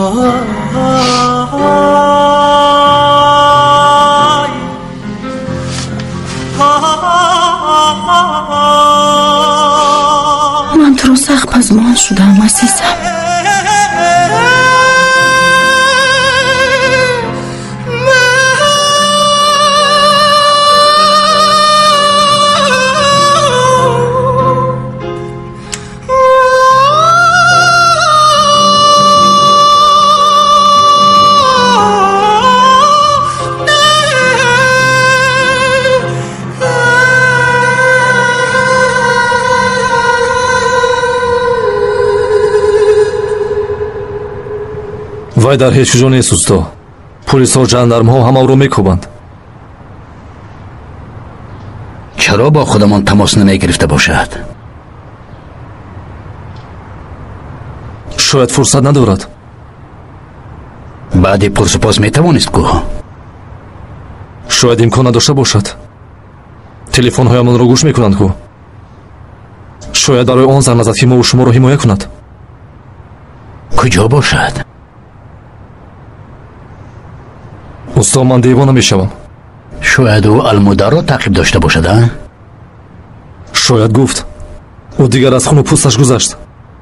من تو رو سخت پزمان شدم عزیزم. вай дар ҳеҷ куҷо нест усто. пулисҳо ҷандармҳо ҳамаро мекӯбанд. чаро бо худамон тамос намегирифта бошад? шояд фурсат надорад. баъди пурсупос метавонист гӯ? шояд имкон надошта бошад. телефонҳоямонро гӯш мекунанд гӯ. шояд барои он зан назад ки мову шуморо ҳимоя кунад. куҷо бошад? усто ман девона мешавам. шояд ӯ алмударро таъқиб дошта бошад? шояд гуфт. ӯ дигар аз хуну пӯсташ гузашт.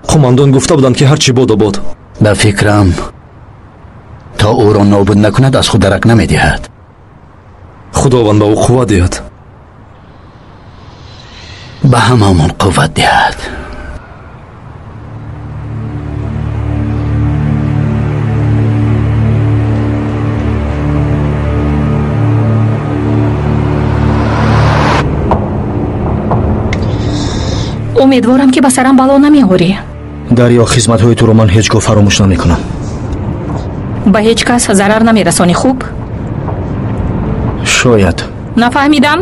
қумандон гуфта буданд ки ҳарчи бодо бод. ба фикрам то ӯро нобуд накунад аз худ дарак намедиҳад. худованд ба ӯ қувват диҳад. ба ҳамамон қувват диҳад. امیدوارم که به سرم بلا نمیاری. دریا خدمت‌های تو رو من هیچگاه فراموش نمی‌کنم. به هیچ کس ضرر نمی‌رسانی خوب؟ شاید. نفهمیدم؟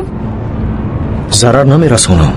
ضرر نمی‌رسونم.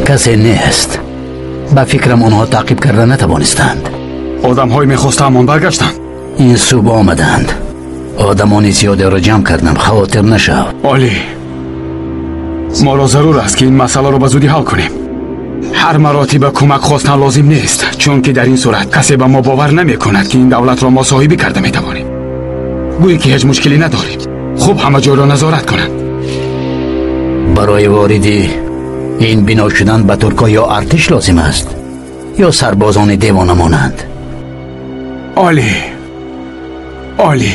کسی نیست. با فکرم آنها تعقیب کرده نتوانستند. آدم‌های می‌خواسته امان برگشتند. این صبح آمدند. آدمانی زیادی را جمع کردم. خاطر نشو. عالی. ما را ضرور است که این مسئله را به زودی حل کنیم. هر مراتب کمک خواستن لازم نیست، چون که در این صورت کسی به ما باور نمی‌کند که این دولت را ما صاحبی کرده می‌توانیم. گویی که هیچ مشکلی نداریم. خوب همه جا را نظارت کنند. برای واردی این بنا شدن به ترکا یا ارتش لازم است یا سربازان دیوانه مانند. عالی. عالی.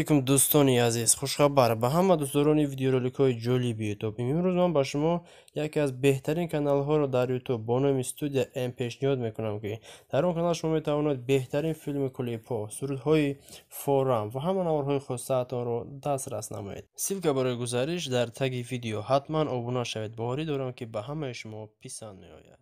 алейкум дӯстони азиз, хушхабар ба ҳама дӯстдорони видеороликҳои ҷолиби ютуб. Имрӯз ман ба шумо яке аз беҳтарин каналҳоро дар ютуб бо номи Студия М пешниҳод мекунам, ки дар он канал шумо метавонед беҳтарин филми клипҳо, сурудҳои форам ва ҳама наворҳои хостаатонро дастрас намоед. Силка барои гузариш дар таги видео. Ҳатман обуна шавед. Боварӣ дорам, ки ба ҳамаи шумо писанд меояд.